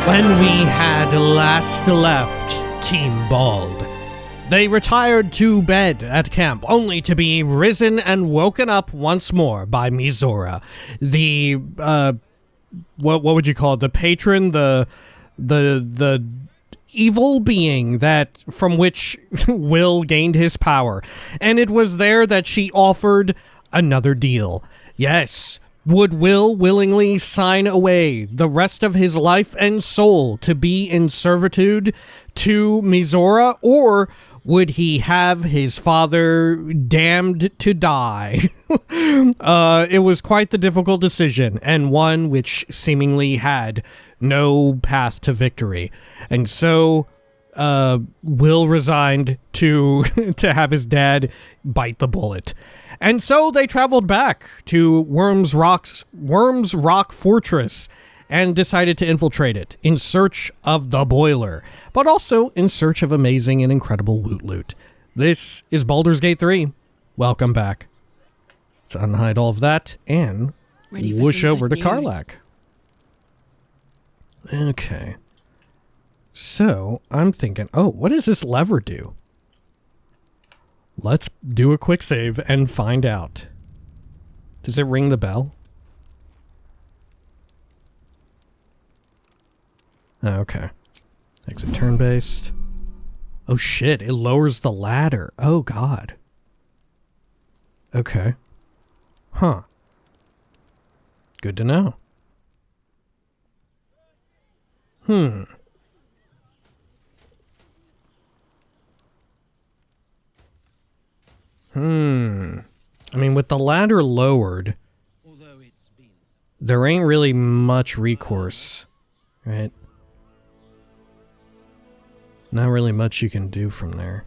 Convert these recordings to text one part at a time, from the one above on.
When we had last left Team Bald, they retired to bed at camp, only to be risen and woken up once more by Mizora, the, what would you call it? The patron, the evil being that, from which Will gained his power. And it was there that she offered another deal. Yes. Would Will willingly sign away the rest of his life and soul to be in servitude to Mizora, or would he have his father damned to die? It was quite the difficult decision, and one which seemingly had no path to victory. And so Will resigned to have his dad bite the bullet. And so they traveled back to Wyrm's Rock Fortress and decided to infiltrate it in search of the boiler, but also in search of amazing and incredible loot. This is Baldur's Gate 3. Welcome back. Let's unhide all of that and whoosh over to Karlach. Okay. So, I'm thinking, what does this lever do? Let's do a quick save and find out. Does it ring the bell? Okay. Exit turn-based. Oh shit, it lowers the ladder. Oh god. Okay. Huh. Good to know. I mean, with the ladder lowered, there ain't really much recourse, right? Not really much you can do from there.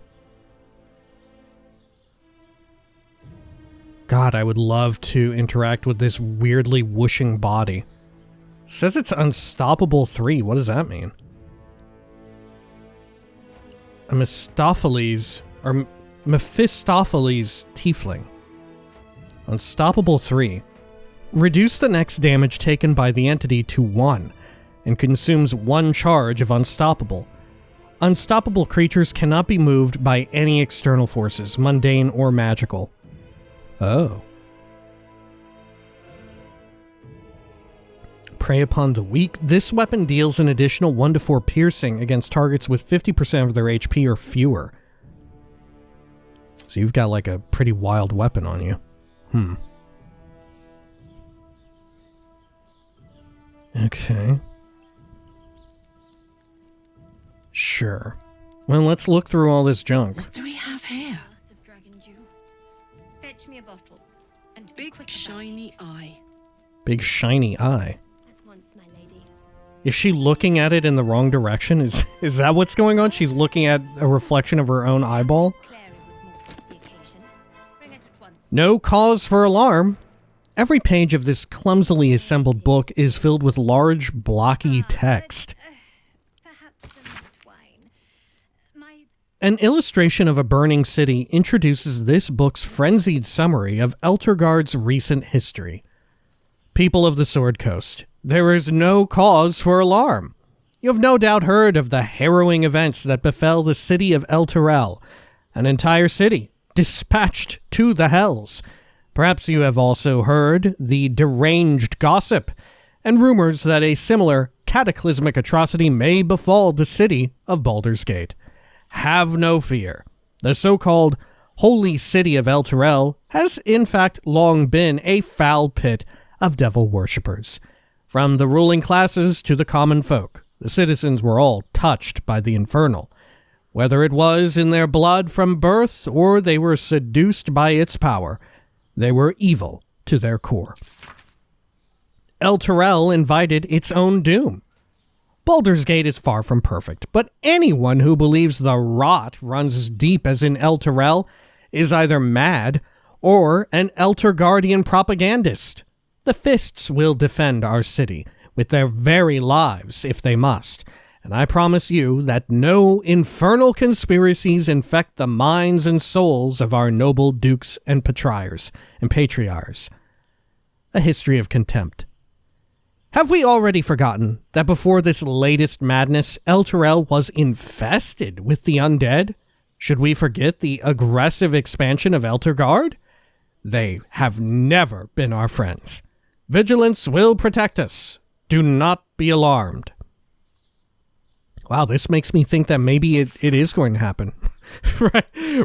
God, I would love to interact with this weirdly whooshing body. It says it's unstoppable 3. What does that mean? A Mephistopheles tiefling. Unstoppable 3. Reduce the next damage taken by the entity to 1 and consumes 1 charge of unstoppable. Unstoppable creatures cannot be moved by any external forces, mundane or magical. Oh. Prey upon the weak. This weapon deals an additional 1 to 4 piercing against targets with 50% of their HP or fewer. So you've got like a pretty wild weapon on you. Okay. Sure. Well, let's look through all this junk. What do we have here? Fetch me a bottle. And big shiny eye. Big shiny eye. At once, my lady. Is she looking at it in the wrong direction? Is that what's going on? She's looking at a reflection of her own eyeball? No cause for alarm. Every page of this clumsily assembled book is filled with large, blocky text. An illustration of a burning city introduces this book's frenzied summary of Eltergard's recent history. People of the Sword Coast, there is no cause for alarm. You have no doubt heard of the harrowing events that befell the city of Elturel, an entire city dispatched to the hells. Perhaps you have also heard the deranged gossip and rumors that a similar cataclysmic atrocity may befall the city of Baldur's Gate. Have no fear. The so-called holy city of Elturel has in fact long been a foul pit of devil worshippers. From the ruling classes to the common folk, the citizens were all touched by the infernal. Whether it was in their blood from birth or they were seduced by its power, they were evil to their core. Elturel invited its own doom. Baldur's Gate is far from perfect, but anyone who believes the rot runs as deep as in Elturel is either mad or an Elturgardian propagandist. The Fists will defend our city with their very lives if they must, and I promise you that no infernal conspiracies infect the minds and souls of our noble dukes and patriars. A history of contempt. Have we already forgotten that before this latest madness, Elturel was infested with the undead? Should we forget the aggressive expansion of Elturgard? They have never been our friends. Vigilance will protect us. Do not be alarmed. Wow, this makes me think that maybe it is going to happen.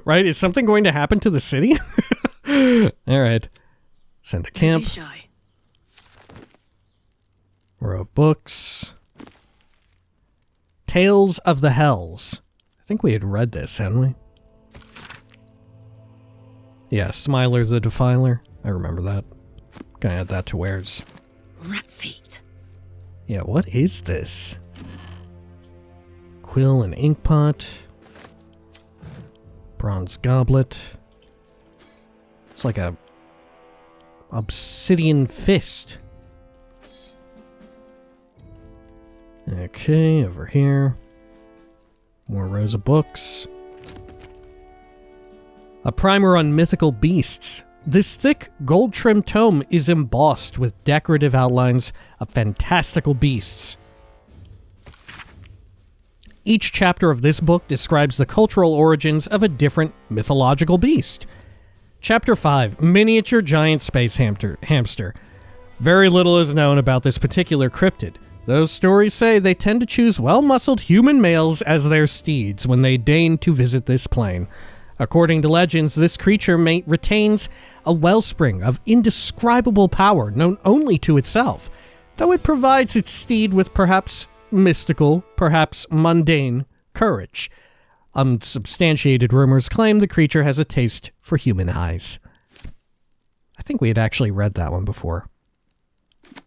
Right? Is something going to happen to the city? All right. Send a camp. Don't be shy. Row of books. Tales of the Hells. I think we had read this, hadn't we? Yeah, Smiler the Defiler. I remember that. Gonna add that to wares. Rat feet. Yeah, what is this? Quill and ink pot. Bronze goblet. It's like a obsidian fist. Okay, over here. More rows of books. A primer on mythical beasts. This thick, gold-trimmed tome is embossed with decorative outlines of fantastical beasts. Each chapter of this book describes the cultural origins of a different mythological beast. Chapter 5, Miniature Giant Space Hamster. Very little is known about this particular cryptid. Those stories say they tend to choose well-muscled human males as their steeds when they deign to visit this plane. According to legends, this creature retains a wellspring of indescribable power known only to itself, though it provides its steed with perhaps mystical, perhaps mundane courage. Unsubstantiated rumors claim the creature has a taste for human eyes. I think we had actually read that one before.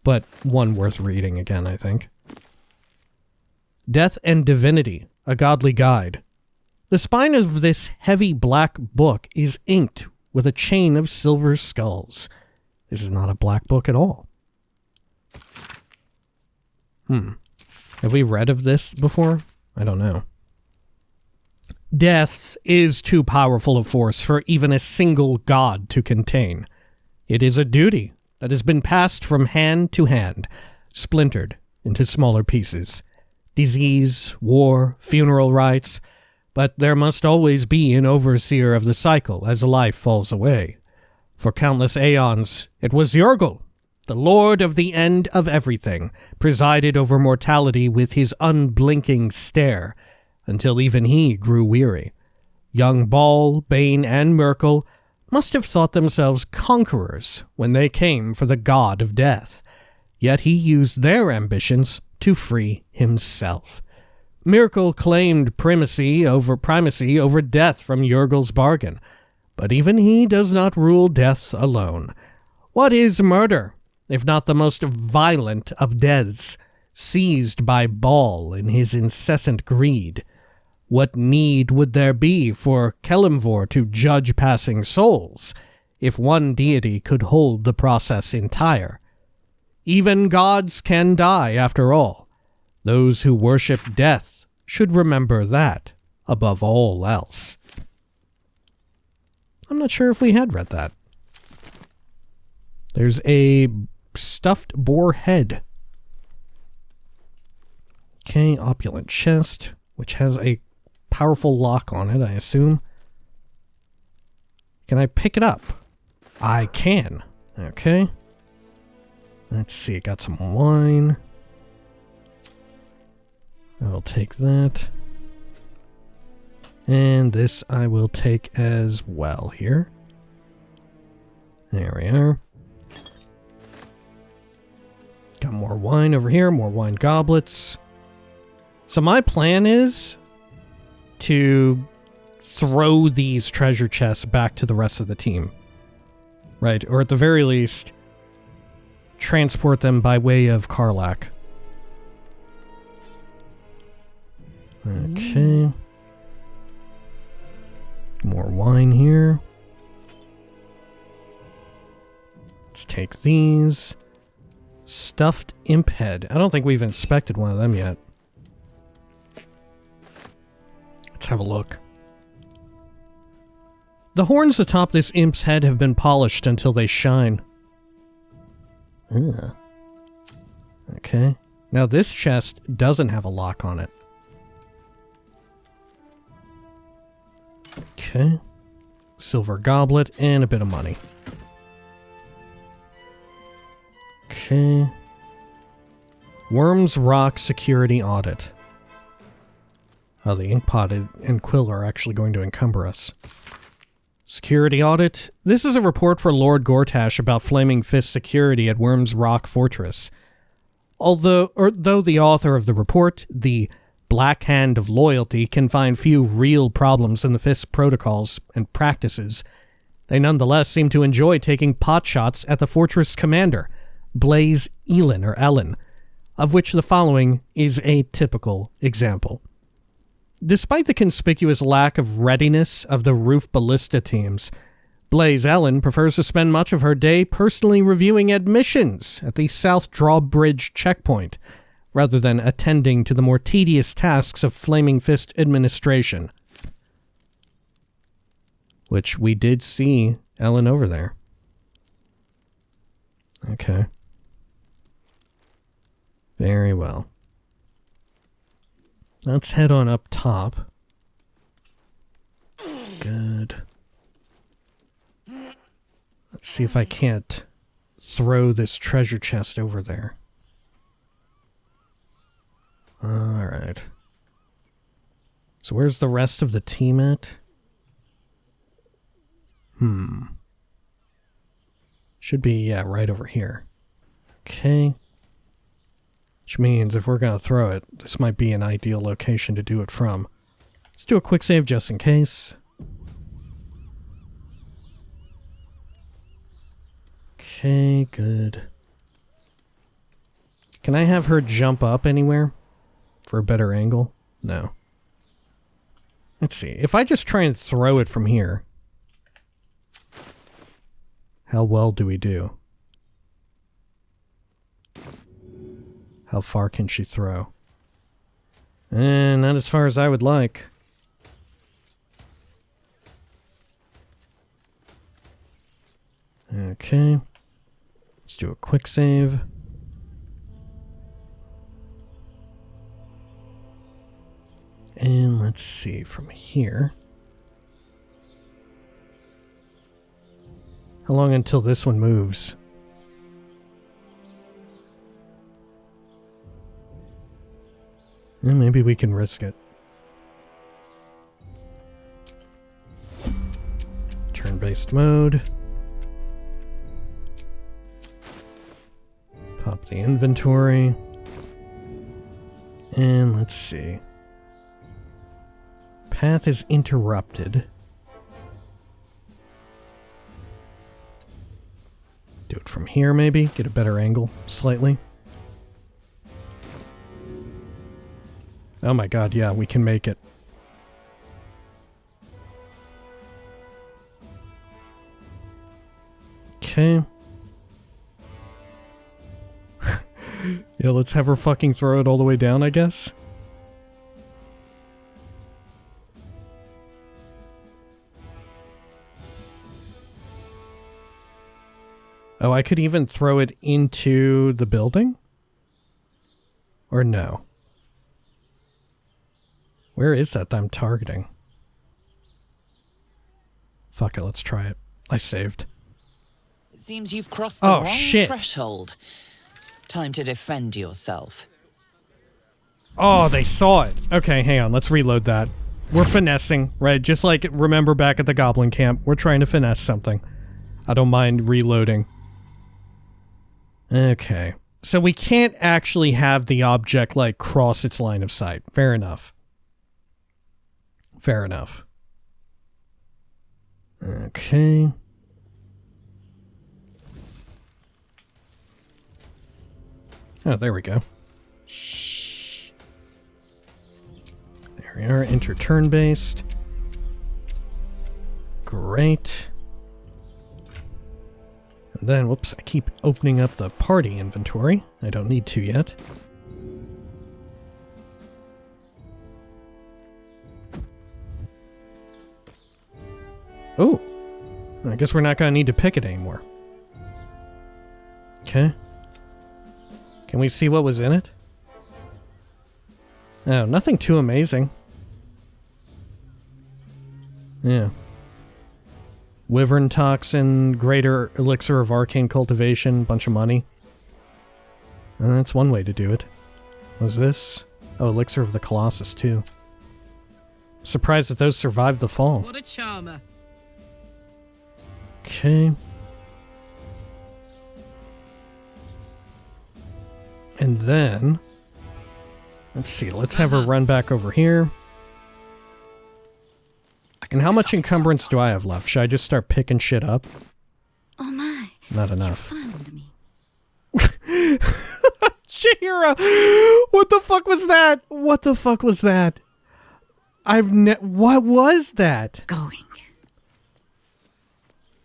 But one worth reading again, I think. Death and Divinity, a Godly Guide. The spine of this heavy black book is inked with a chain of silver skulls. This is not a black book at all. Have we read of this before? I don't know. Death is too powerful a force for even a single god to contain. It is a duty that has been passed from hand to hand, splintered into smaller pieces. Disease, war, funeral rites, but there must always be an overseer of the cycle as life falls away. For countless aeons, it was Yurgul, the lord of the end of everything, presided over mortality with his unblinking stare, until even he grew weary. Young Bhaal, Bane, and Myrkul must have thought themselves conquerors when they came for the god of death, yet he used their ambitions to free himself. Myrkul claimed primacy over death from Yurgul's bargain, but even he does not rule death alone. What is murder, if not the most violent of deaths, seized by Bhaal in his incessant greed? What need would there be for Kelimvor to judge passing souls, if one deity could hold the process entire? Even gods can die, after all. Those who worship death should remember that above all else. I'm not sure if we had read that. There's a stuffed boar head. Okay, opulent chest, which has a powerful lock on it, I assume. Can I pick it up? I can. Okay. Let's see, got some wine. I will take that. And this I will take as well here. There we are. Got more wine over here, more wine goblets. So my plan is to throw these treasure chests back to the rest of the team. Right, or at the very least, transport them by way of Karlach. Okay. More wine here. Let's take these. Stuffed imp head. I don't think we've inspected one of them yet. Let's have a look. The horns atop this imp's head have been polished until they shine. Ugh. Okay. Now this chest doesn't have a lock on it. Okay. Silver goblet and a bit of money. Okay. Wyrm's Rock security audit. Oh, the inkpot and quill are actually going to encumber us. Security audit. This is a report for Lord Gortash about Flaming Fist security at Wyrm's Rock Fortress. Though the author of the report, the Black Hand of Loyalty, can find few real problems in the Fist's protocols and practices, they nonetheless seem to enjoy taking potshots at the fortress commander, Blaze Ellen, of which the following is a typical example. Despite the conspicuous lack of readiness of the roof ballista teams, Blaze Ellen prefers to spend much of her day personally reviewing admissions at the South Drawbridge checkpoint, rather than attending to the more tedious tasks of Flaming Fist administration. Which we did see Ellen over there. Okay. Very well. Let's head on up top. Good. Let's see if I can't throw this treasure chest over there. Alright. So where's the rest of the team at? Should be, yeah, right over here. Okay. Which means if we're going to throw it, this might be an ideal location to do it from. Let's do a quick save just in case. Okay, good. Can I have her jump up anywhere? For a better angle? No. Let's see. If I just try and throw it from here, how well do we do? How far can she throw? Not as far as I would like. Okay. Let's do a quick save. And let's see from here. How long until this one moves? Maybe we can risk it. Turn-based mode. Pop the inventory. And let's see. Path is interrupted. Do it from here, maybe? Get a better angle, slightly. Oh my god, yeah, we can make it. Okay. Yeah, let's have her fucking throw it all the way down, I guess. Oh, I could even throw it into the building? Or no? Where is that I'm targeting? Fuck it, let's try it. I saved. It seems you've crossed the wrong shit. threshold. Time to defend yourself. Oh, they saw it. Okay, hang on, let's reload that. We're finessing, right? Just like, remember back at the Goblin Camp, we're trying to finesse something. I don't mind reloading. Okay. So we can't actually have the object, like, cross its line of sight. Fair enough. Fair enough. Okay. Oh, there we go. Shh. There we are, enter turn-based. Great. And then, whoops, I keep opening up the party inventory. I don't need to yet. Oh, I guess we're not going to need to pick it anymore. Okay. Can we see what was in it? Oh, nothing too amazing. Yeah. Wyvern toxin, greater elixir of arcane cultivation, bunch of money. That's one way to do it. Was this? Oh, elixir of the Colossus too. Surprised that those survived the fall. What a charmer. Okay. And then, let's see, let's have her run back over here. And how much encumbrance do I have left? Should I just start picking shit up? Oh my. Not enough. Found me. Chihira! What the fuck was that? What the fuck was that? What was that? Going.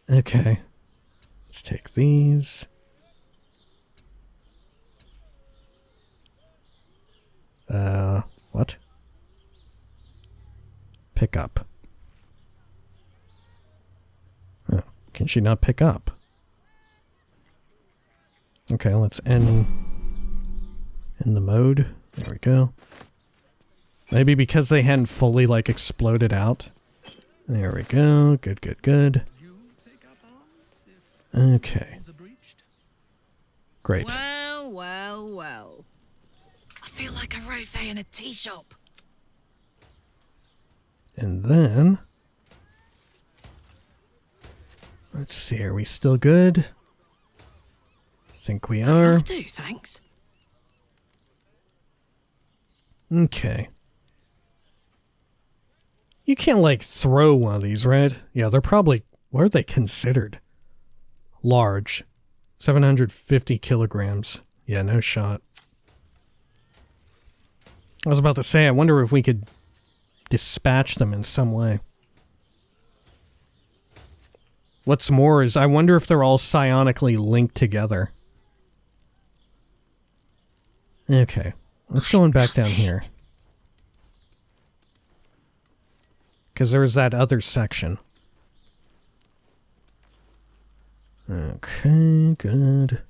Okay. Let's take these. What? Pick up. Oh, can she not pick up? Okay, let's end in the mode. There we go. Maybe because they hadn't fully, like, exploded out. There we go. Good, good, good. Okay. Great. Well, well, well. I feel like a rose in a tea shop. And then... let's see, are we still good? Think we are. Love to, thanks. Okay. You can't, like, throw one of these, right? Yeah, they're probably... what are they considered? Large. 750 kilograms. Yeah, no shot. I was about to say, I wonder if we could dispatch them in some way. What's more is, I wonder if they're all psionically linked together. Okay. Let's go on back down here. Because there was that other section. Okay, good.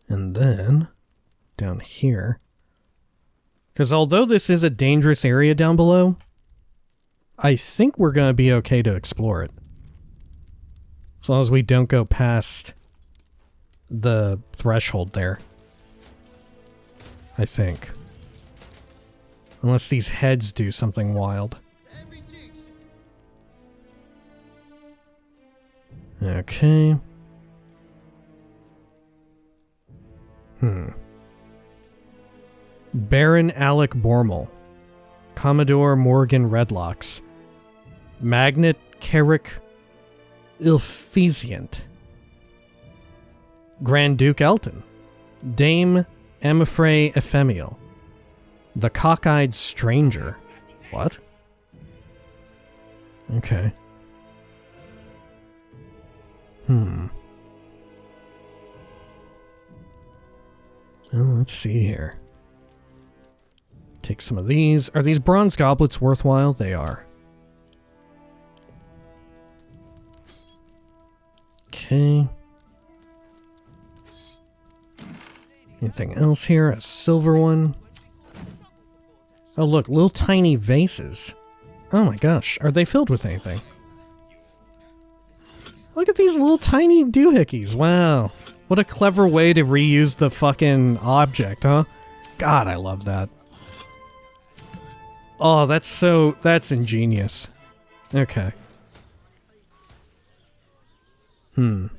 And then, down here. Because although this is a dangerous area down below, I think we're going to be okay to explore it. As long as we don't go past the threshold there. I think. Unless these heads do something wild. Okay. Baron Alec Bormel. Commodore Morgan Redlocks. Magnet Carrick Ilfesiant. Grand Duke Elton. Dame Amifrey Ephemiel. The Cockeyed Stranger. What? Okay. Well, let's see here. Take some of these. Are these bronze goblets worthwhile? They are. Okay. Anything else here? A silver one. Oh, look, little tiny vases. Oh my gosh, are they filled with anything? Look at these little tiny doohickeys. Wow. What a clever way to reuse the fucking object, huh? God, I love that. Oh, that's ingenious. Okay. I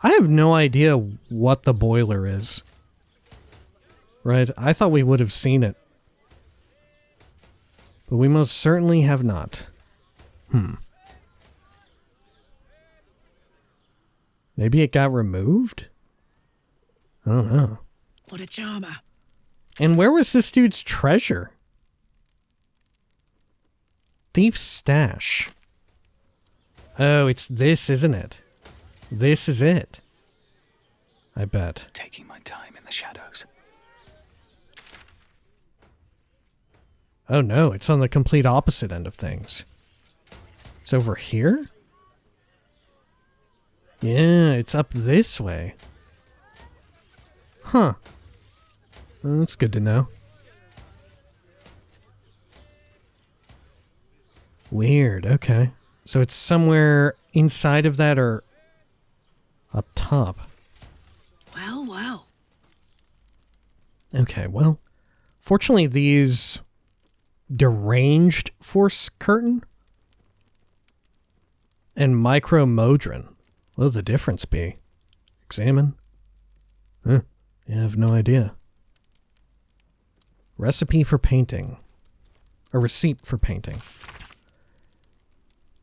have no idea what the boiler is. Right? I thought we would have seen it. But we most certainly have not. Maybe it got removed? I don't know. What a charmer. And where was this dude's treasure? Thief's stash. Oh, it's this, isn't it? This is it. I bet. Taking my time in the shadows. Oh no, it's on the complete opposite end of things. It's over here? Yeah, it's up this way. Huh. Well, that's good to know. Weird, okay. So it's somewhere inside of that or up top. Well, well. Okay, well, fortunately these deranged force curtain and micromodron. What would the difference be? Examine? Huh, I have no idea. Recipe for painting. A receipt for painting.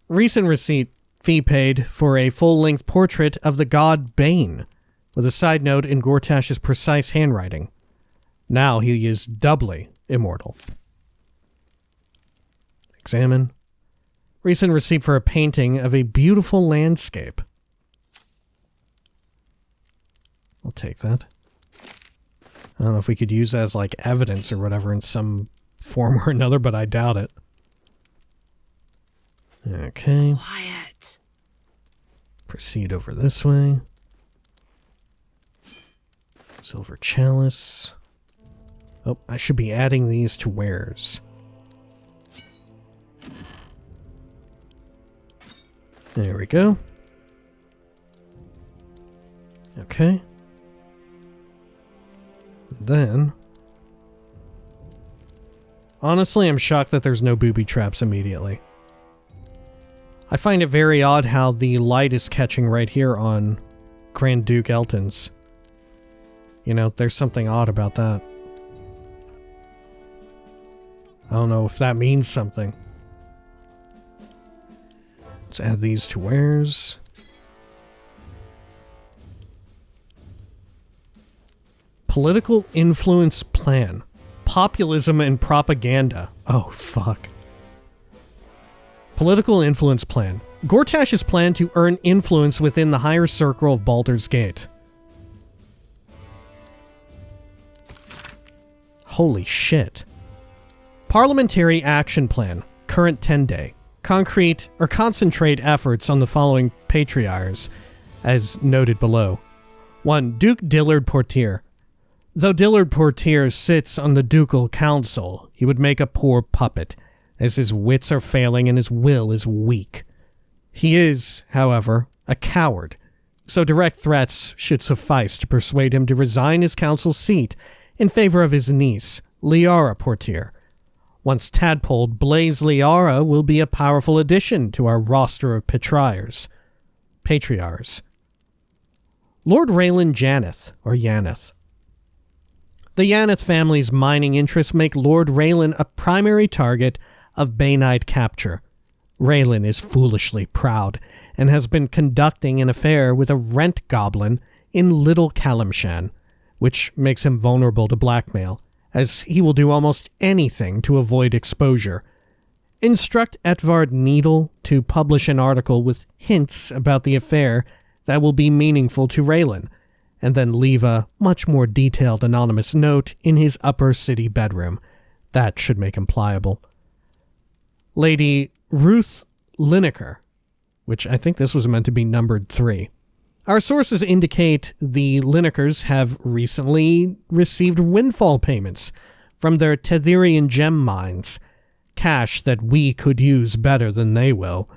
Recent receipt, fee paid for a full-length portrait of the god Bane, with a side note in Gortash's precise handwriting. Now he is doubly immortal. Examine. Recent receipt for a painting of a beautiful landscape. I'll take that. I don't know if we could use that as like evidence or whatever in some form or another, but I doubt it. Okay. Quiet. Proceed over this way. Silver chalice. Oh, I should be adding these to wares. There we go. Okay. Then... honestly, I'm shocked that there's no booby traps immediately. I find it very odd how the light is catching right here on Grand Duke Elton's. You know, there's something odd about that. I don't know if that means something. Let's add these to wares. Political influence plan. Populism and propaganda. Oh, fuck. Political influence plan. Gortash's plan to earn influence within the higher circle of Baldur's Gate. Holy shit. Parliamentary action plan. Current 10-day. Concrete or concentrate efforts on the following patriarchs, as noted below. 1. Duke Dillard Portier. Though Dillard Portier sits on the ducal council, he would make a poor puppet, as his wits are failing and his will is weak. He is, however, a coward, so direct threats should suffice to persuade him to resign his council seat in favor of his niece, Liara Portier. Once tadpoled, Blaze Liara will be a powerful addition to our roster of patriarchs. Lord Raylan Janeth, or Yaneth. The Yaneth family's mining interests make Lord Raylan a primary target of Baneite capture. Raylan is foolishly proud and has been conducting an affair with a rent goblin in Little Kalimshan, which makes him vulnerable to blackmail, as he will do almost anything to avoid exposure. Instruct Etvard Needle to publish an article with hints about the affair that will be meaningful to Raylan, and then leave a much more detailed anonymous note in his upper city bedroom. That should make him pliable. Lady Ruth Lineker, which I think this was meant to be numbered 3. Our sources indicate the Linekers have recently received windfall payments from their Tetherian gem mines, cash that we could use better than they will.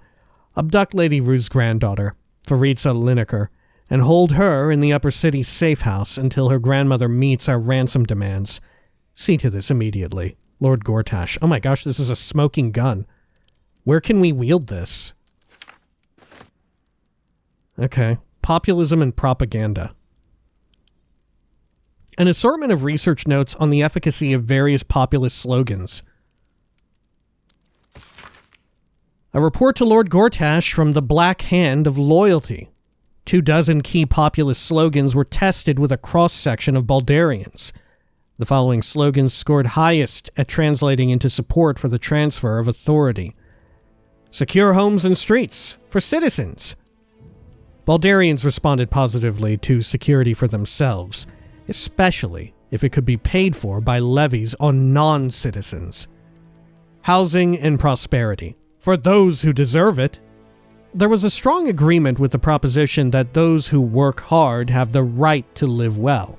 Abduct Lady Ruth's granddaughter, Faritza Lineker, and hold her in the upper city safe house until her grandmother meets our ransom demands. See to this immediately. Lord Gortash. Oh my gosh, this is a smoking gun. Where can we wield this? Okay. Populism and propaganda. An assortment of research notes on the efficacy of various populist slogans. A report to Lord Gortash from the Black Hand of Loyalty. 24 key populist slogans were tested with a cross-section of Baldarians. The following slogans scored highest at translating into support for the transfer of authority. Secure homes and streets for citizens. Baldarians responded positively to security for themselves, especially if it could be paid for by levies on non-citizens. Housing and prosperity for those who deserve it. There was a strong agreement with the proposition that those who work hard have the right to live well.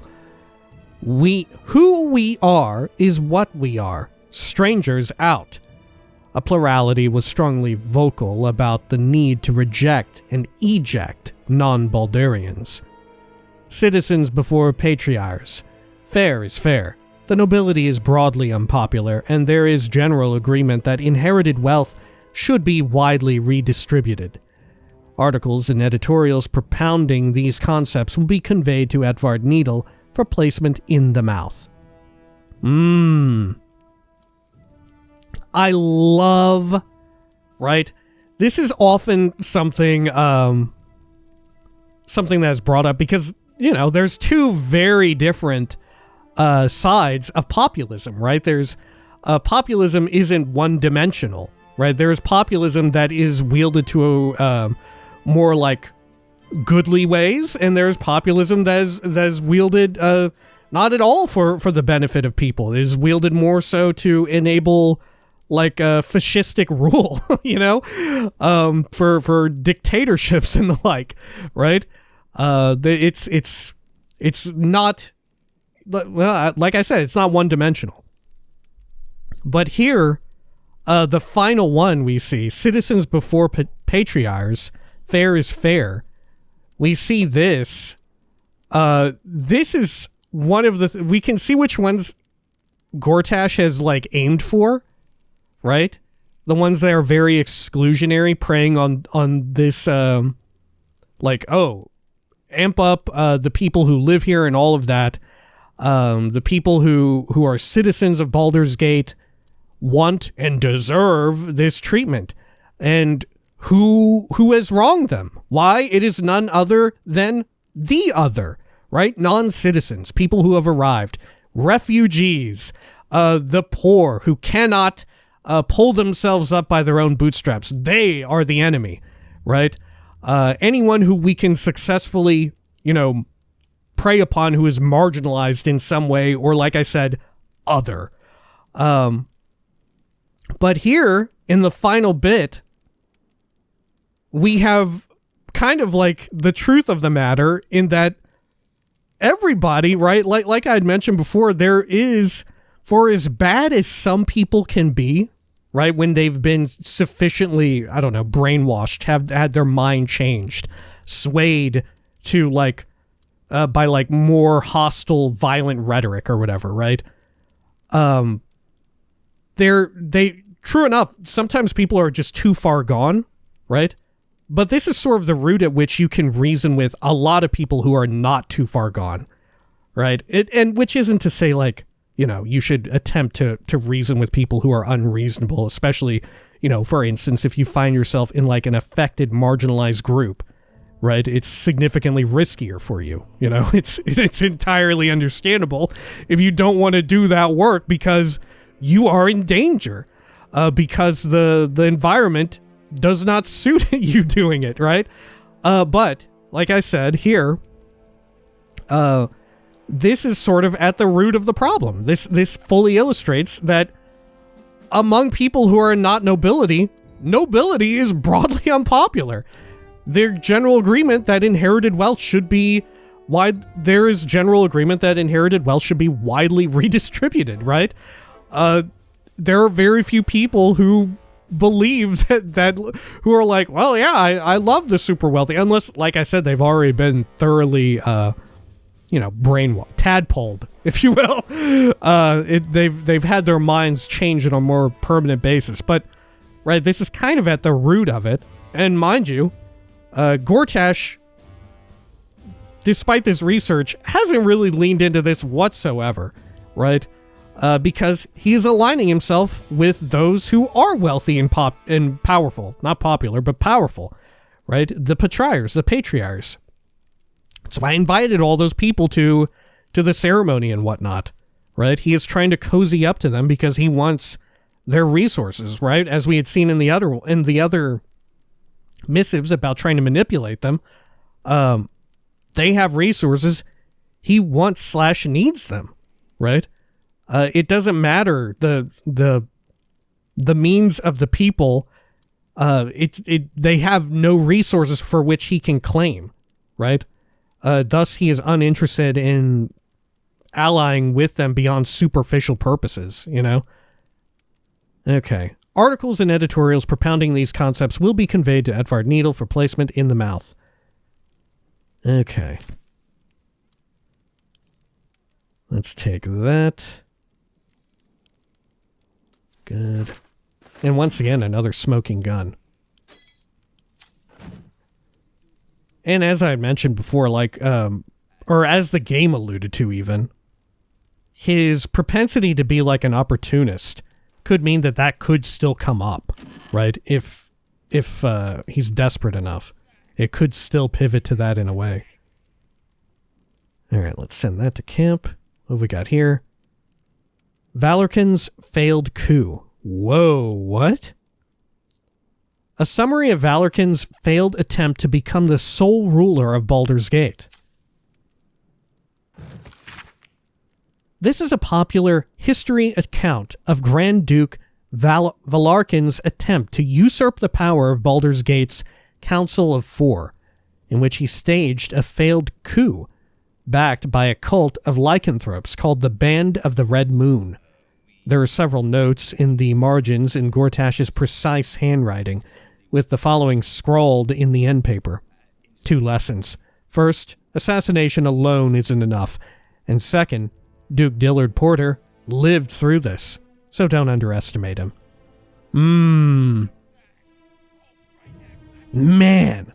Who we are is what we are. Strangers out. A plurality was strongly vocal about the need to reject and eject non-Baldurians. Citizens before patriarchs. Fair is fair. The nobility is broadly unpopular, and there is general agreement that inherited wealth should be widely redistributed. Articles and editorials propounding these concepts will be conveyed to Edvard Needle for placement in the mouth. I love, right? This is often something something that is brought up because, there's two very different sides of populism, right? There's populism isn't one-dimensional, right? There's populism that is wielded to more like goodly ways, and there's populism that is wielded not at all for the benefit of people. It is wielded more so to enable like a fascistic rule, for dictatorships and the like, right? It's not, well, like I said, it's not one-dimensional. But here, the final one we see, citizens before patriarchs, fair is fair. We see this. This is one of the... we can see which ones Gortash has, aimed for, right? The ones that are very exclusionary, preying on this, amp up the people who live here and all of that. The people who are citizens of Baldur's Gate want and deserve this treatment. And who has wronged them? Why? It is none other than the other, right? Non-citizens, people who have arrived, refugees, the poor who cannot pull themselves up by their own bootstraps. They are the enemy, right? Anyone who we can successfully, prey upon who is marginalized in some way, or like I said, other. But here, in the final bit, we have kind of like the truth of the matter in that everybody, right, like I had mentioned before, there is, for as bad as some people can be, right, when they've been sufficiently, brainwashed, have had their mind changed, swayed to by more hostile, violent rhetoric or whatever, right? True enough, sometimes people are just too far gone, right? But this is sort of the route at which you can reason with a lot of people who are not too far gone, right? And which isn't to say you should attempt to reason with people who are unreasonable, especially, for instance, if you find yourself in an affected, marginalized group, right? It's significantly riskier for you. It's entirely understandable if you don't want to do that work because you are in danger, because the environment does not suit you doing it, right? But like I said here, this is sort of at the root of the problem. This fully illustrates that among people who are not nobility is broadly unpopular. There's general agreement that inherited wealth should be widely redistributed, right? There are very few people who believe that who are like, well, yeah, I love the super wealthy, unless, like I said, they've already been thoroughly brainwashed, tadpoled, if you will. They've had their minds changed on a more permanent basis. But right, this is kind of at the root of it. And mind you, Gortash, despite this research, hasn't really leaned into this whatsoever, right? Because he is aligning himself with those who are wealthy and powerful. Not popular, but powerful, right? The patriarchs, the patriarchs. So I invited all those people to the ceremony and whatnot, right? He is trying to cozy up to them because he wants their resources, right? As we had seen in the other missives about trying to manipulate them. They have resources. He wants / needs them, right? It doesn't matter the means of the people. They have no resources for which he can claim, right? Thus, he is uninterested in allying with them beyond superficial purposes, you know? Okay. Articles and editorials propounding these concepts will be conveyed to Edvard Needle for placement in the mouth. Okay. Let's take that. Good. And once again, another smoking gun. And as I had mentioned before, like, or as the game alluded to even, his propensity to be like an opportunist could mean that that could still come up, right? If he's desperate enough, it could still pivot to that in a way. All right, let's send that to camp. What have we got here? Valorkin's failed coup. Whoa, what? A summary of Valorkin's failed attempt to become the sole ruler of Baldur's Gate. This is a popular history account of Grand Duke Valarkin's attempt to usurp the power of Baldur's Gate's Council of Four, in which he staged a failed coup backed by a cult of lycanthropes called the Band of the Red Moon. There are several notes in the margins in Gortash's precise handwriting, with the following scrawled in the end paper. 2 lessons. First, assassination alone isn't enough. And second, Duke Dillard Porter lived through this, so don't underestimate him. Man.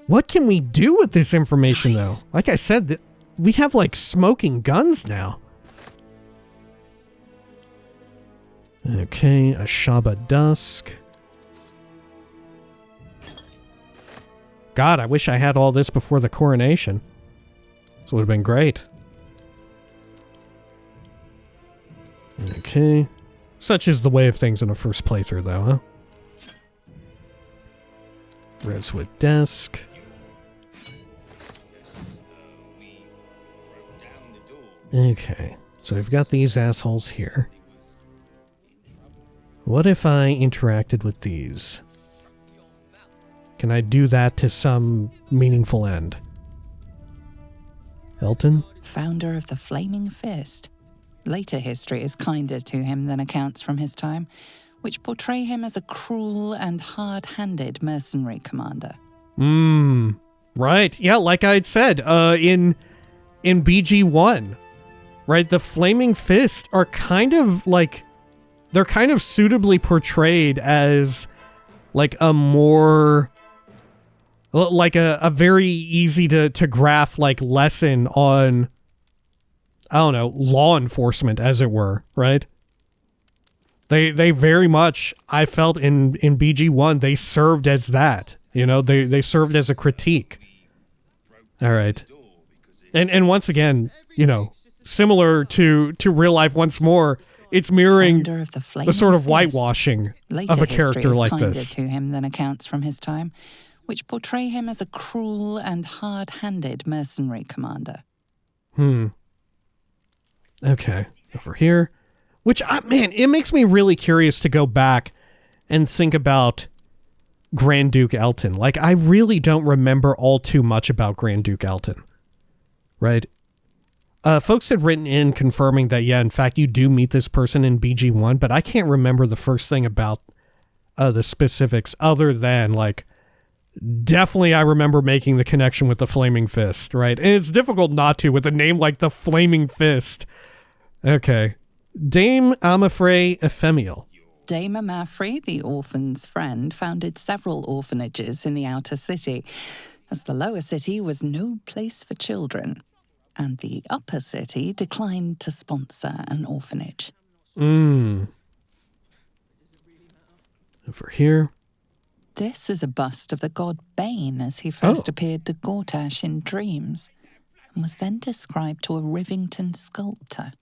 What can we do with this information, though? Like I said, we have, like, smoking guns now. Okay, Ashaba Dusk. God, I wish I had all this before the coronation. This would have been great. Okay. Such is the way of things in a first playthrough, though, huh? Rosewood Desk. Okay, so we've got these assholes here. What if I interacted with these? Can I do that to some meaningful end? Elton? Founder of the Flaming Fist. Later history is kinder to him than accounts from his time, which portray him as a cruel and hard-handed mercenary commander. Right. Yeah, like I'd said, in BG1, right, the Flaming Fist are kind of like, they're kind of suitably portrayed as like a more, like a very easy to graph like lesson on, I don't know, law enforcement, as it were, right? They very much, I felt in BG1, they served as that. You know, they served as a critique. All right. And once again, you know, similar to real life once more, it's mirroring the sort of whitewashing of a character like this. To him than accounts from his time, which portray him as a cruel and hard-handed mercenary commander. Okay, over here. Which, man, it makes me really curious to go back and think about Grand Duke Elton. Like, I really don't remember all too much about Grand Duke Elton. Right? Folks had written in confirming that, yeah, in fact, you do meet this person in BG1, but I can't remember the first thing about the specifics other than, like, definitely I remember making the connection with the Flaming Fist, right? And it's difficult not to with a name like the Flaming Fist. Okay. Dame Amafrey Ephemiel. Dame Amafrey, the orphan's friend, founded several orphanages in the outer city, as the lower city was no place for children, and the upper city declined to sponsor an orphanage. Over here. This is a bust of the god Bane as he first appeared to Gortash in dreams, and was then described to a Rivington sculptor.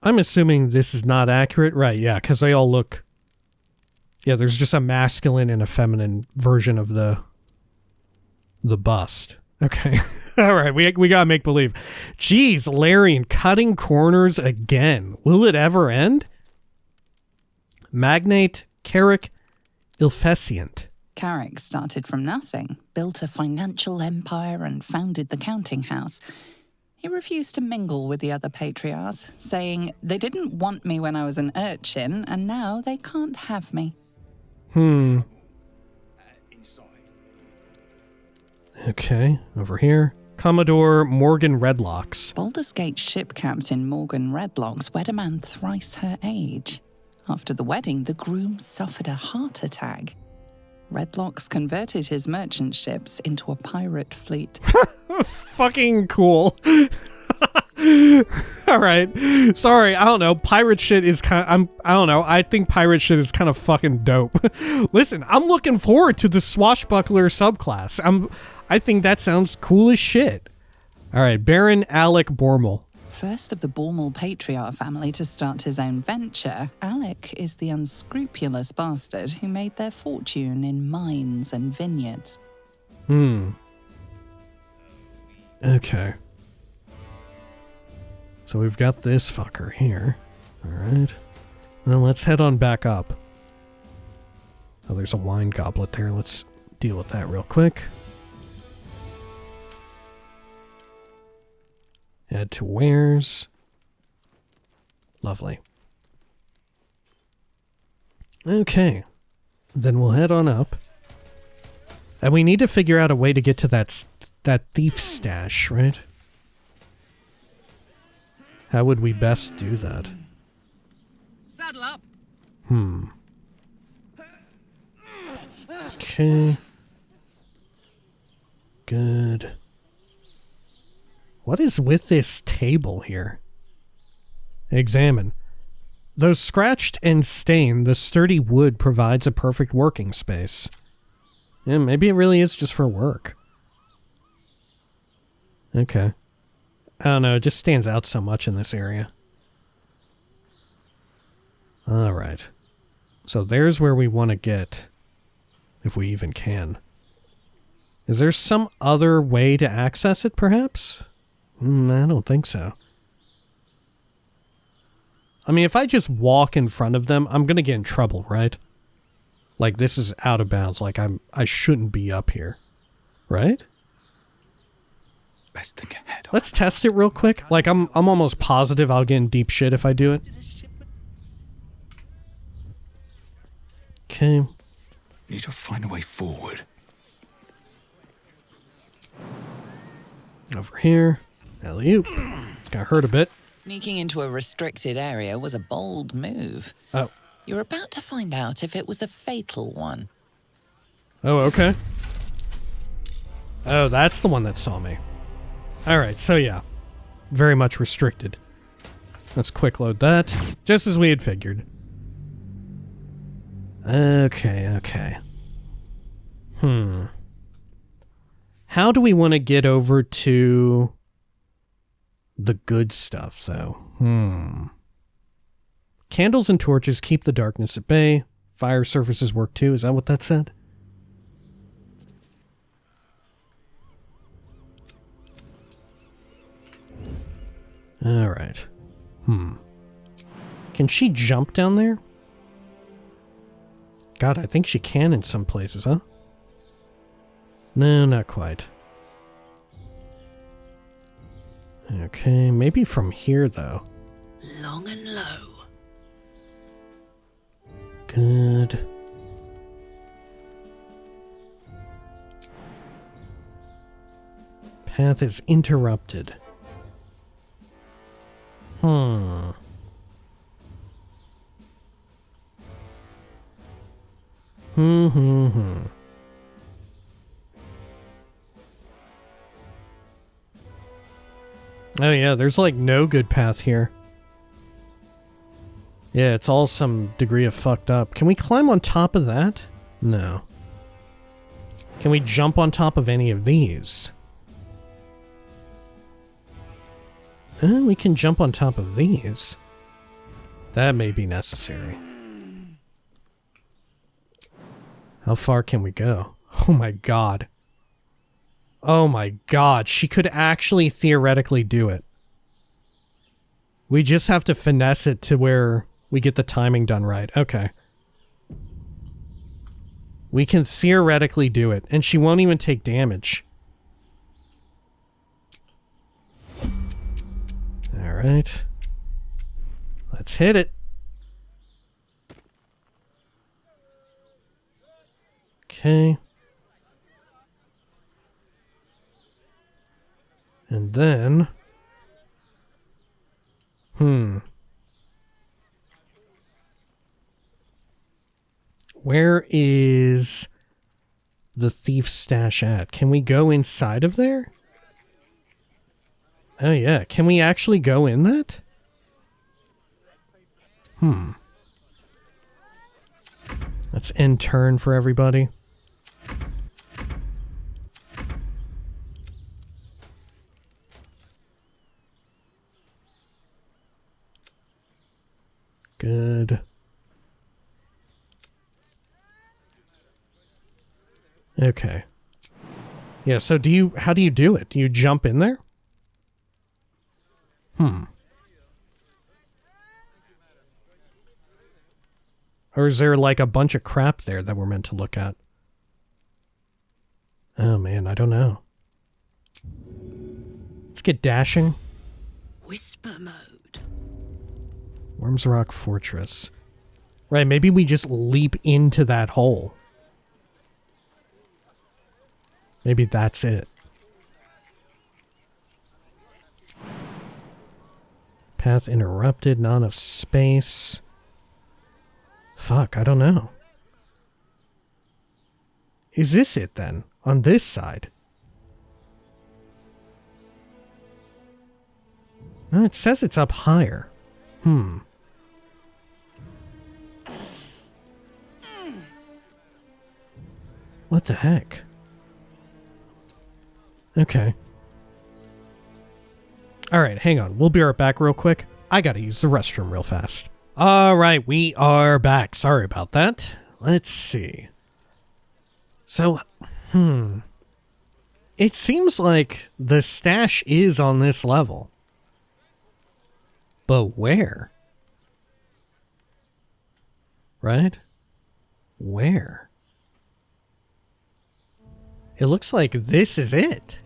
I'm assuming this is not accurate. Right, yeah, because they all look... Yeah, there's just a masculine and a feminine version of the bust. Okay. All right, we gotta make believe. Jeez, Larian cutting corners again. Will it ever end? Magnate Carrick Ilfescient. Carrick started from nothing, built a financial empire and founded the counting house. He refused to mingle with the other patriarchs, saying they didn't want me when I was an urchin, and now they can't have me. Okay, over here. Commodore Morgan Redlocks. Baldur's Gate ship captain Morgan Redlocks wed a man thrice her age. After the wedding, the groom suffered a heart attack. Redlocks converted his merchant ships into a pirate fleet. Fucking cool. All right. Sorry, I don't know. Pirate shit is I don't know. I think pirate shit is kind of fucking dope. Listen, I'm looking forward to the swashbuckler subclass. I think that sounds cool as shit. All right, Baron Alec Bormel. First of the Bormel patriarch family to start his own venture, Alec is the unscrupulous bastard who made their fortune in mines and vineyards. Okay. So we've got this fucker here. All right. Well, let's head on back up. Oh, there's a wine goblet there. Let's deal with that real quick. Add to wares. Lovely. Okay. Then we'll head on up. And we need to figure out a way to get to that thief stash, right? How would we best do that? Saddle up. Okay. Good. What is with this table here? Examine. Though scratched and stained, the sturdy wood provides a perfect working space. Yeah, maybe it really is just for work. Okay. I don't know, it just stands out so much in this area. Alright. So there's where we want to get, if we even can. Is there some other way to access it, perhaps? I don't think so. I mean, if I just walk in front of them, I'm gonna get in trouble, right? Like, this is out of bounds. Like, I shouldn't be up here. Right? Best think ahead. Let's test it real quick. Like, I'm almost positive I'll get in deep shit if I do it. Okay. Need to find a way forward. Over here. Alley-oop. It's gonna hurt a bit. Sneaking into a restricted area was a bold move. Oh. You're about to find out if it was a fatal one. Oh, okay. Oh, that's the one that saw me. Alright, so yeah. Very much restricted. Let's quick load that. Just as we had figured. Okay. How do we want to get over to the good stuff, though? Candles and torches keep the darkness at bay. Fire surfaces work too. Is that what that said? Alright. Can she jump down there? God, I think she can in some places, huh? No, not quite. Okay, maybe from here, though. Long and low. Good. Path is interrupted. Oh yeah, there's like no good path here. Yeah, it's all some degree of fucked up. Can we climb on top of that? No. Can we jump on top of any of these? We can jump on top of these. That may be necessary. How far can we go? Oh my god. Oh my god, she could actually theoretically do it. We just have to finesse it to where we get the timing done right. Okay. We can theoretically do it, and she won't even take damage. Alright. Let's hit it. Okay. And then... Where is the thief's stash at? Can we go inside of there? Oh yeah, can we actually go in that? Let's end turn for everybody. Good. Okay. Yeah, so how do you do it? Do you jump in there? Or is there like a bunch of crap there that we're meant to look at? Oh man, I don't know. Let's get dashing. Whisper mode. Wyrm's Rock Fortress. Right, maybe we just leap into that hole. Maybe that's it. Path interrupted, not enough space. Fuck, I don't know. Is this it then? On this side? No, it says it's up higher. What the heck? Okay. Alright, hang on. We'll be right back real quick. I gotta use the restroom real fast. Alright, we are back. Sorry about that. Let's see. So, it seems like the stash is on this level. But where? Right? Where? It looks like this is it.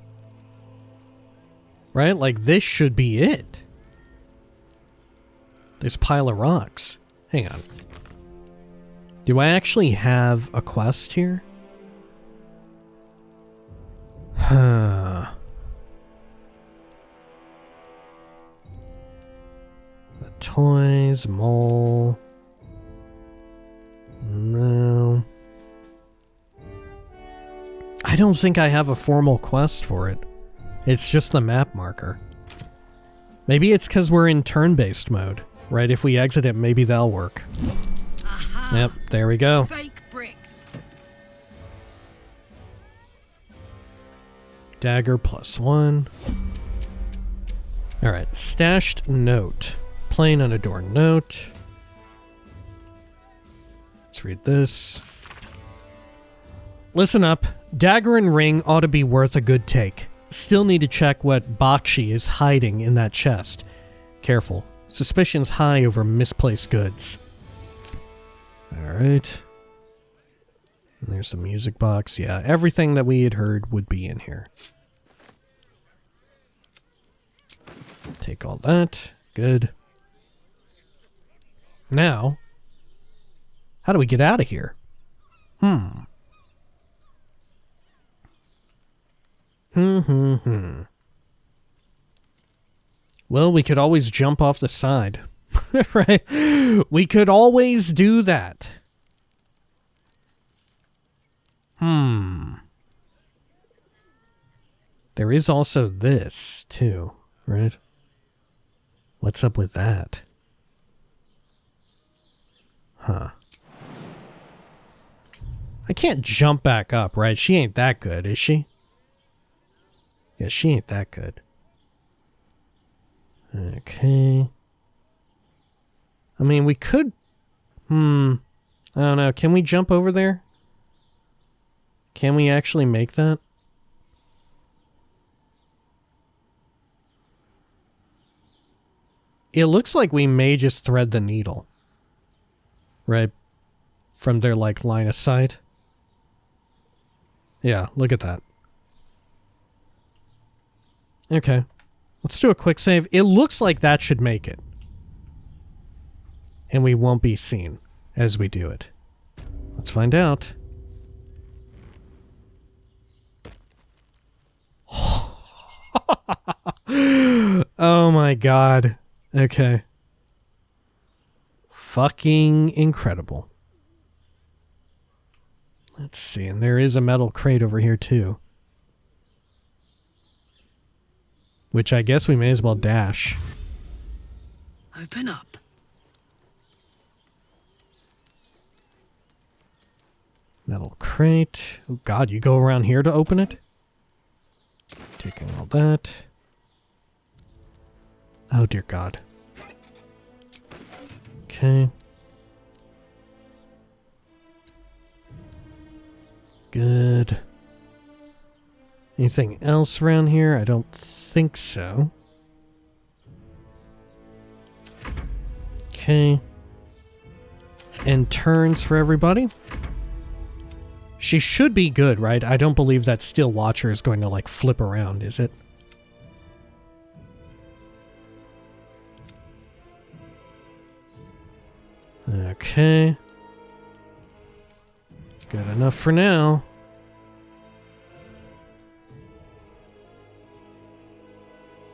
Right? Like this should be it. This pile of rocks. Hang on. Do I actually have a quest here? Huh. The toys, mole. No. I don't think I have a formal quest for it. It's just the map marker. Maybe it's because we're in turn-based mode, right? If we exit it, maybe that'll work. Aha. Yep, there we go. Fake bricks. Dagger +1. Alright, stashed note. Plain unadorned note. Let's read this. Listen up. Dagger and ring ought to be worth a good take. Still need to check what Bakshi is hiding in that chest. Careful. Suspicion's high over misplaced goods. Alright. And there's the music box. Yeah, everything that we had heard would be in here. Take all that. Good. Now, how do we get out of here? Well, we could always jump off the side. Right? We could always do that. There is also this, too, right? What's up with that? Huh. I can't jump back up, right? She ain't that good, is she? Yeah, she ain't that good. Okay. I mean, we could... I don't know. Can we jump over there? Can we actually make that? It looks like we may just thread the needle. Right? From their, like, line of sight. Yeah, look at that. Okay. Let's do a quick save. It looks like that should make it. And we won't be seen as we do it. Let's find out. Oh my god. Okay. Fucking incredible. Let's see, and there is a metal crate over here too. Which I guess we may as well dash. Open up. Metal crate. Oh god, you go around here to open it? Taking all that. Oh dear god. Okay. Good. Anything else around here? I don't think so. Okay. Let's end turns for everybody. She should be good, right? I don't believe that Steel Watcher is going to, like, flip around, is it? Okay. Good enough for now.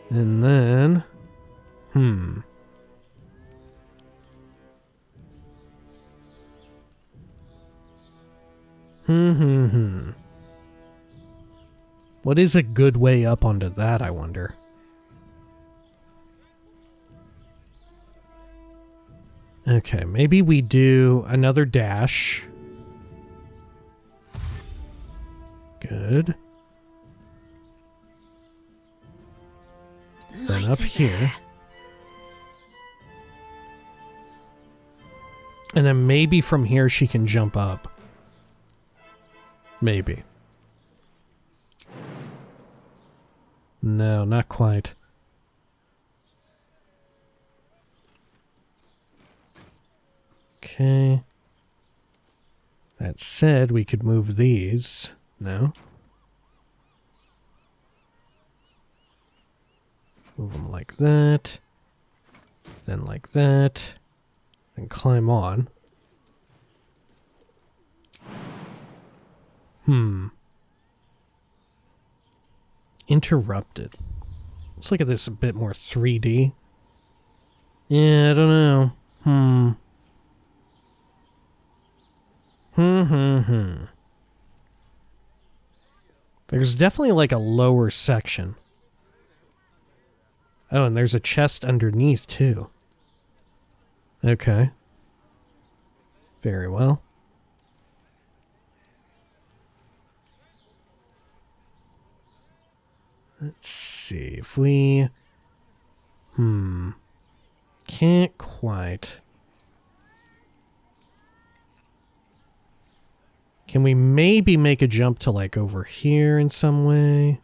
And then... What is a good way up onto that, I wonder? Okay, maybe we do another dash. Good. Then up here. And then maybe from here she can jump up. Maybe. No, not quite. Okay. That said, we could move these. No. Move them like that. Then like that. And climb on. Interrupted. Let's look at this a bit more 3D. Yeah, I don't know. There's definitely like a lower section. Oh, and there's a chest underneath too. Okay. Very well. Let's see if we... Can't quite. Can we maybe make a jump to like over here in some way?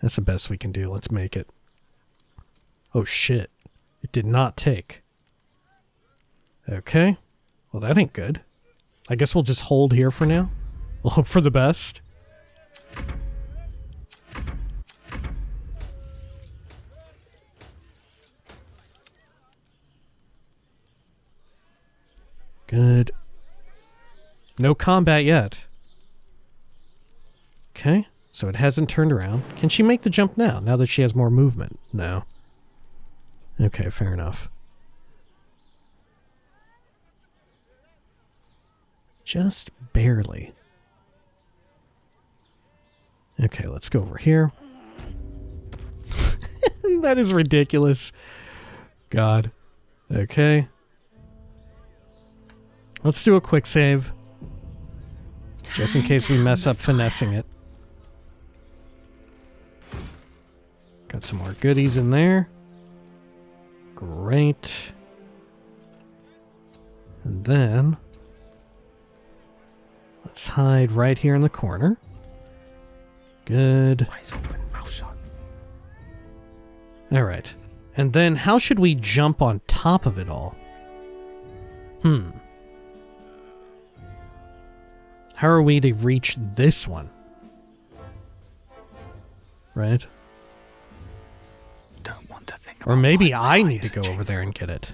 That's the best we can do. Let's make it. Oh shit. It did not take. Okay. Well, that ain't good. I guess we'll just hold here for now. We'll hope for the best. Good. No combat yet. Okay, so it hasn't turned around. Can she make the jump now that she has more movement? No. Okay, fair enough. Just barely. Okay, let's go over here. That is ridiculous. God. Okay. Let's do a quick save. Just in case we mess up finessing it. Got some more goodies in there. Great. And then... let's hide right here in the corner. Good. Eyes open, mouth shut. Alright. And then how should we jump on top of it all? How are we to reach this one? right? Don't want to think Or about maybe my I eye need to as a go over chamber. there and get it.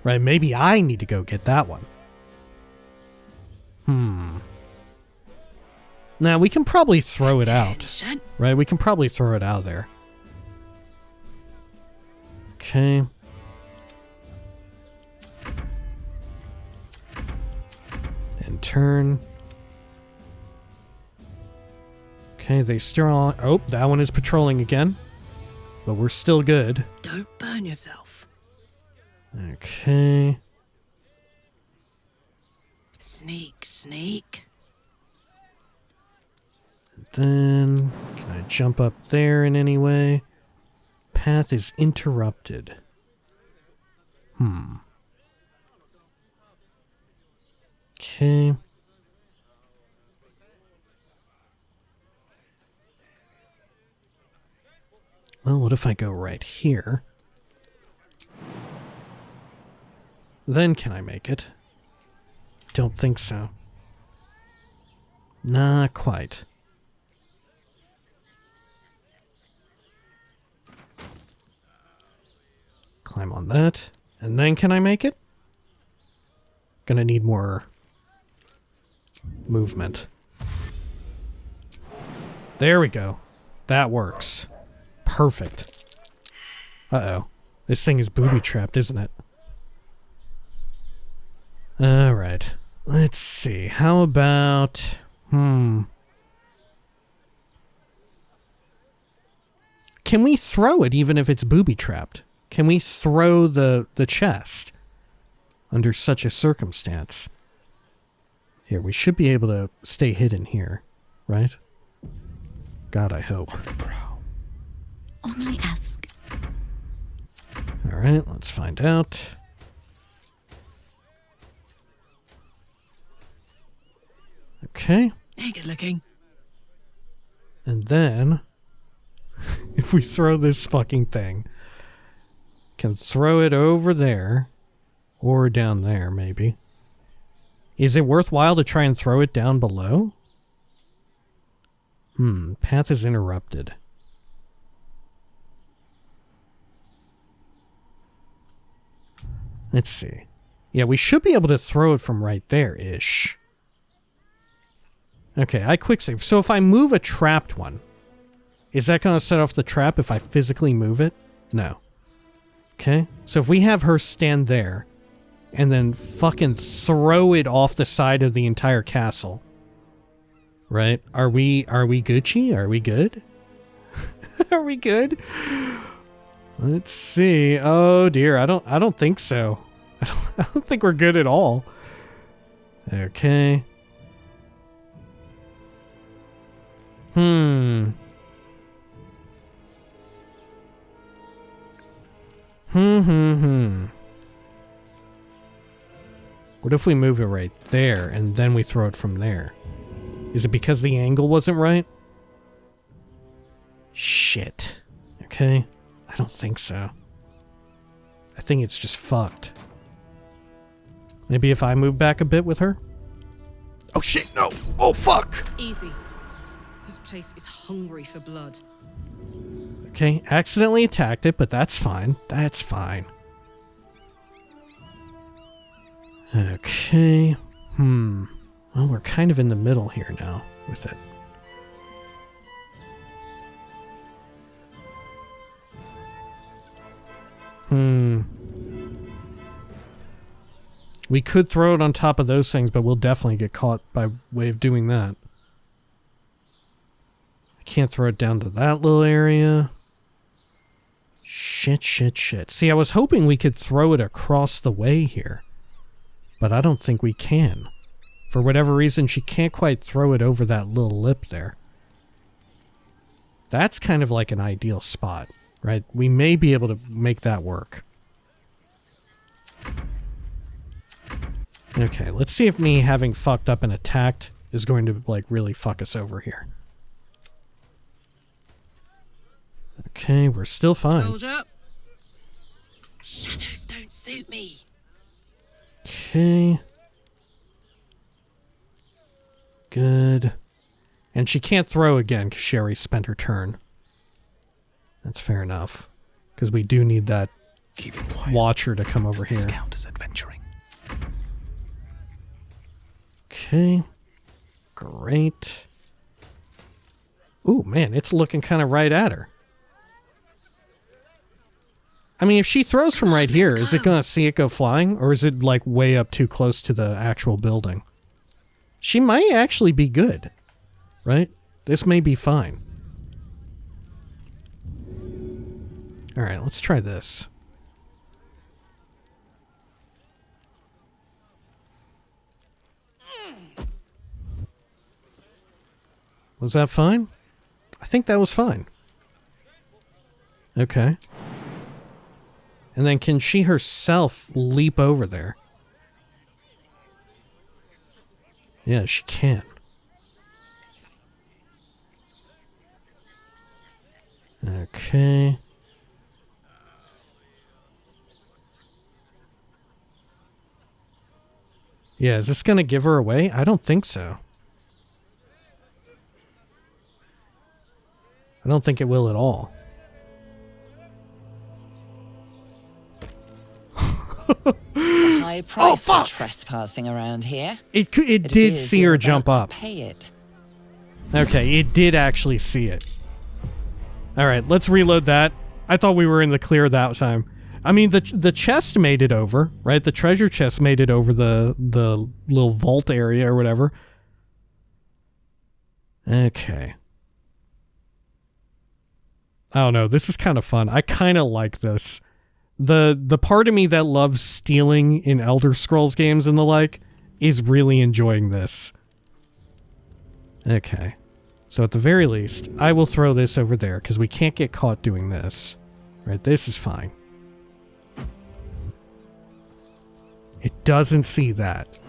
Right, maybe I need to go get that one. Now, we can probably throw it out. Attention. Right, we can probably throw it out there. Okay. And turn. Okay, they still on. Oh, that one is patrolling again. But we're still good. Don't burn yourself. Okay. Sneak, sneak. Then, can I jump up there in any way? Path is interrupted. Okay. Well, what if I go right here? Then can I make it? Don't think so. Not quite. Climb on that. And then can I make it? Gonna need more movement. There we go. That works. Perfect. Uh-oh. This thing is booby-trapped, isn't it? Alright. Let's see. How about... Can we throw it even if it's booby-trapped? Can we throw the chest under such a circumstance? Here, we should be able to stay hidden here, right? God, I hope. Only ask. Alright, let's find out. Okay. Hey, good looking. And then, if we throw this fucking thing, can throw it over there, or down there, maybe. Is it worthwhile to try and throw it down below? Path is interrupted. Let's see. Yeah, we should be able to throw it from right there-ish. Okay, I quick save. So if I move a trapped one, is that going to set off the trap if I physically move it? No. Okay, so if we have her stand there, and then fucking throw it off the side of the entire castle, right? Are we Gucci? Are we good? Are we good? Let's see. Oh dear, I don't think so. I don't think we're good at all. Okay. What if we move it right there and then we throw it from there? Is it because the angle wasn't right? Shit. Okay. I don't think so. I think it's just fucked. Maybe if I move back a bit with her? Oh shit, no! Oh fuck! Easy. This place is hungry for blood. Okay, accidentally attacked it, but that's fine. That's fine. Okay. Well, we're kind of in the middle here now with it. We could throw it on top of those things, but we'll definitely get caught by way of doing that. I can't throw it down to that little area. Shit. See, I was hoping we could throw it across the way here, but I don't think we can. For whatever reason, she can't quite throw it over that little lip there. That's kind of like an ideal spot, right? We may be able to make that work. Okay, let's see if me having fucked up and attacked is going to, like, really fuck us over here. Okay, we're still fine. Soldier. Shadows don't suit me. Okay. Good. And she can't throw again because she already spent her turn. That's fair enough. Because we do need that Keep it quiet. watcher to come over This here. count as adventuring. Okay. Great. Ooh, man, it's looking kind of right at her. I mean, if she throws from right here, is it going to see it go flying? Or is it, like, way up too close to the actual building? She might actually be good. Right? This may be fine. Alright, let's try this. Was that fine? I think that was fine. Okay. And then can she herself leap over there? Yeah, she can. Okay. Yeah, is this gonna give her away? I don't think so. I don't think it will at all. High price for trespassing around here. It did appears see you're her about jump to up. Pay it. Okay, it did actually see it. Alright, let's reload that. I thought we were in the clear that time. I mean, the chest made it over, right? The treasure chest made it over the little vault area or whatever. Okay. I don't know, this is kind of fun. I kind of like this. The part of me that loves stealing in Elder Scrolls games and the like is really enjoying this. Okay. So at the very least, I will throw this over there because we can't get caught doing this. Right, this is fine. It doesn't see that.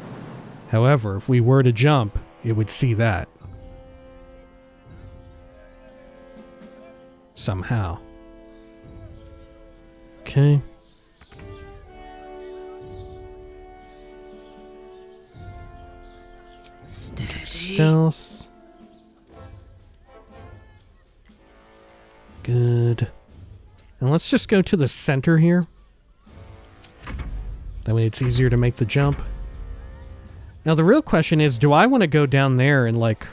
However, if we were to jump, it would see that. Somehow. Okay. Steady. Stealth. Good. And let's just go to the center here. That way it's easier to make the jump. Now the real question is, do I want to go down there and like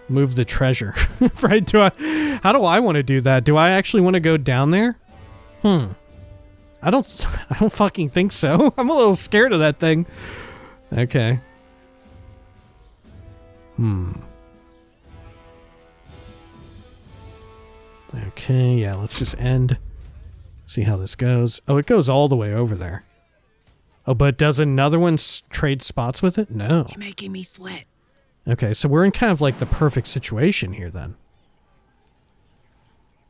move the treasure? Right? How do I want to do that? Do I actually want to go down there? I don't fucking think so. I'm a little scared of that thing. Okay. Okay, yeah, let's just end. See how this goes. Oh, it goes all the way over there. Oh, but does another one trade spots with it? No. You're making me sweat. Okay, so we're in kind of like the perfect situation here then.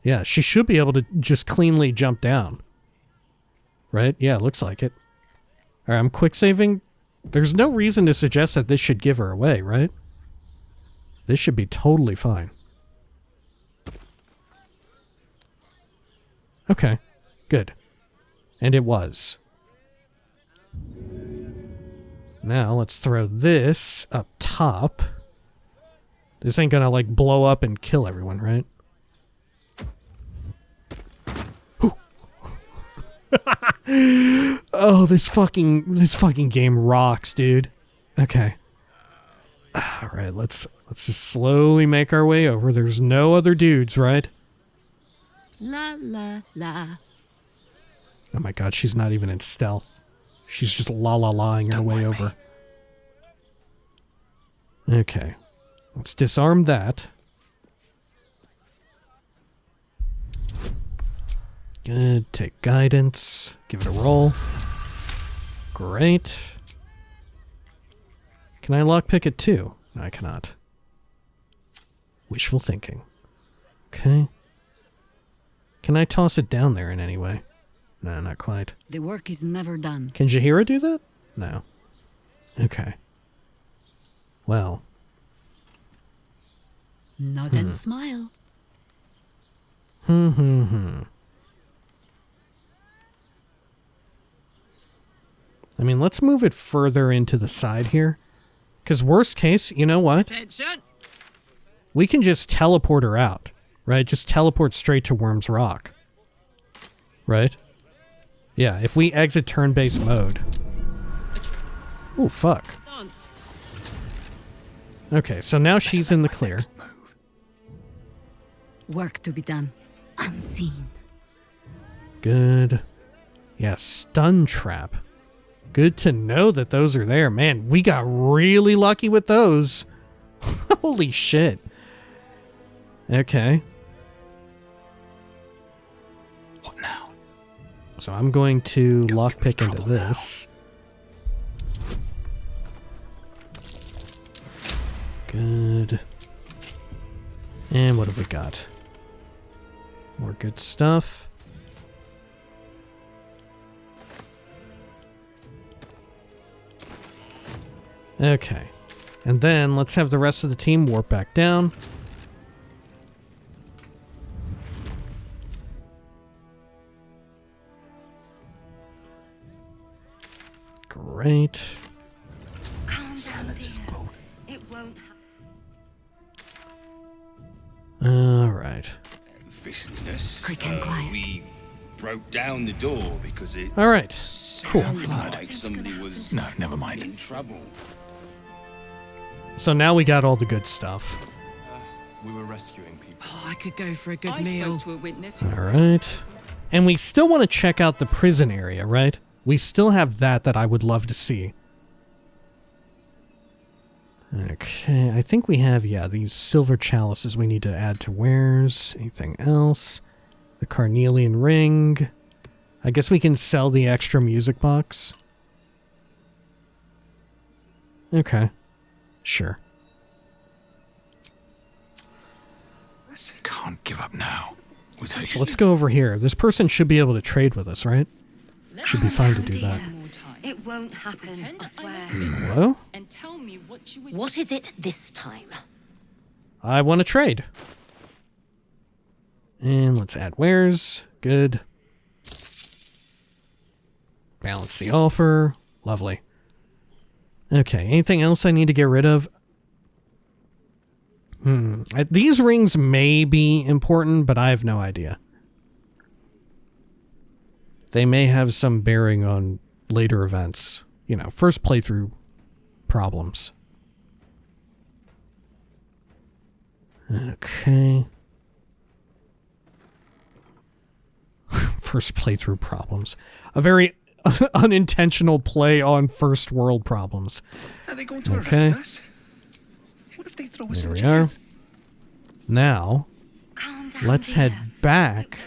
Yeah, she should be able to just cleanly jump down. Right? Yeah, it looks like it. Alright, I'm quick saving. There's no reason to suggest that this should give her away, right? This should be totally fine. Okay, good. And it was. Now, let's throw this up top. This ain't gonna, like, blow up and kill everyone, right? Oh, this fucking game rocks, dude. Okay. Alright, let's just slowly make our way over. There's no other dudes, right? La la la. Oh my god, she's not even in stealth. She's just la-la-laing her way over. Okay. Let's disarm that. Good. Take guidance. Give it a roll. Great. Can I lockpick it too? No, I cannot. Wishful thinking. Okay. Can I toss it down there in any way? No, not quite. The work is never done. Can Jaheira do that? No. Okay. Well. Nod and smile. I mean, let's move it further into the side here. Because worst case, you know what? Attention. We can just teleport her out. right? Just teleport straight to Wyrm's Rock. Right? Yeah, if we exit turn-based mode. Oh, fuck. Okay, so now she's in the clear. Work to be done. Unseen. Good. Yeah, stun trap. Good to know that those are there. Man, we got really lucky with those. Holy shit. Okay. What now? So I'm going to lockpick into this. Good. And what have we got? More good stuff. Okay. And then let's have the rest of the team warp back down. Great. Calm down, dear. It won't happen. Alright. Fishness. Quick and quiet. We broke down the door because it Alright. Cool. sounded like somebody was No, never mind. in trouble. So now we got all the good stuff. We were rescuing people. Oh, I could go for a good I meal. spoke to a witness. Alright. And we still want to check out the prison area, right? We still have that I would love to see. Okay, I think we have, yeah, these silver chalices we need to add to wares. Anything else? The carnelian ring. I guess we can sell the extra music box. Okay. Sure. Can't give up now. With haste. So let's go over here. This person should be able to trade with us, right? Should be fine to do that. One more time. It won't happen, Pretend I I'm swear. a fix Hello? and tell me what you would. What is it this time? I want to trade. And let's add wares. Good. Balance the offer. Lovely. Okay, anything else I need to get rid of? These rings may be important, but I have no idea. They may have some bearing on later events. You know, first playthrough problems. Okay. First playthrough problems. A very unintentional play on first world problems. Are they going to Okay. arrest us? What if they throw us There in we jail? are. Now, Calm down, let's dear. head back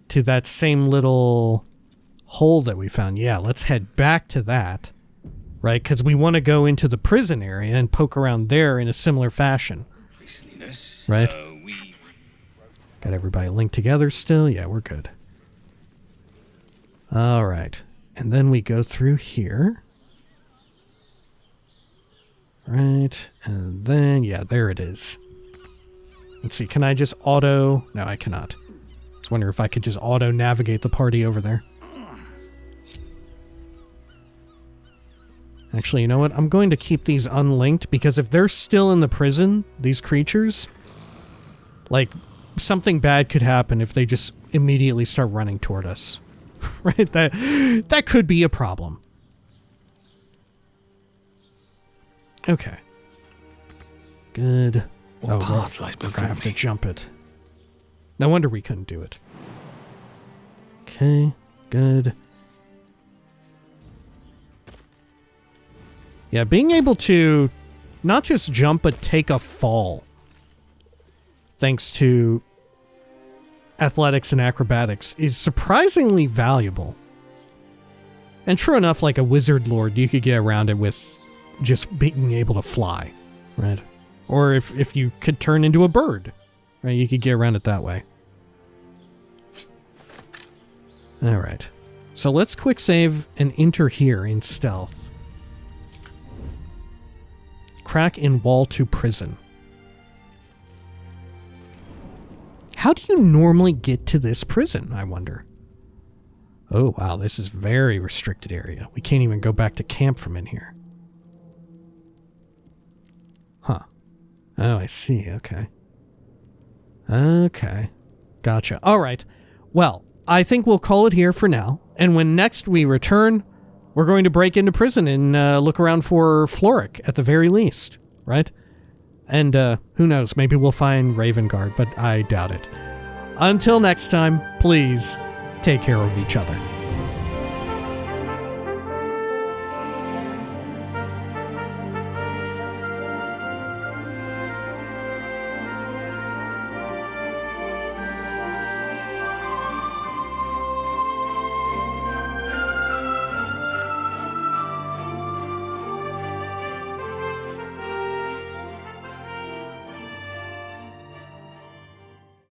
to that same little hole that we found. Yeah, let's head back to that. Right? Because we want to go into the prison area and poke around there in a similar fashion. Fishness. Right? We Got everybody linked together still? Yeah, we're good. Alright. And then we go through here. Right. And then, yeah, there it is. Let's see, can I just auto... No, I cannot. I was wondering if I could just auto-navigate the party over there. Actually, you know what? I'm going to keep these unlinked, because if they're still in the prison, these creatures, like, something bad could happen if they just immediately start running toward us. Right? That could be a problem. Okay. Good. What path lies we're before gonna have to me? jump it. No wonder we couldn't do it. Okay, good. Yeah, being able to not just jump, but take a fall. Thanks to athletics and acrobatics is surprisingly valuable. And true enough, like a wizard lord, you could get around it with just being able to fly, right? Or if you could turn into a bird, right? You could get around it that way. Alright. So let's quick save and enter here in stealth. Crack in wall to prison. How do you normally get to this prison, I wonder? Oh, wow, this is very restricted area. We can't even go back to camp from in here. Huh. Oh, I see, okay. Okay. Gotcha. All right. Well, I think we'll call it here for now. And when next we return, we're going to break into prison and look around for Floric at the very least, right? And who knows, maybe we'll find Ravengard, but I doubt it. Until next time, please take care of each other.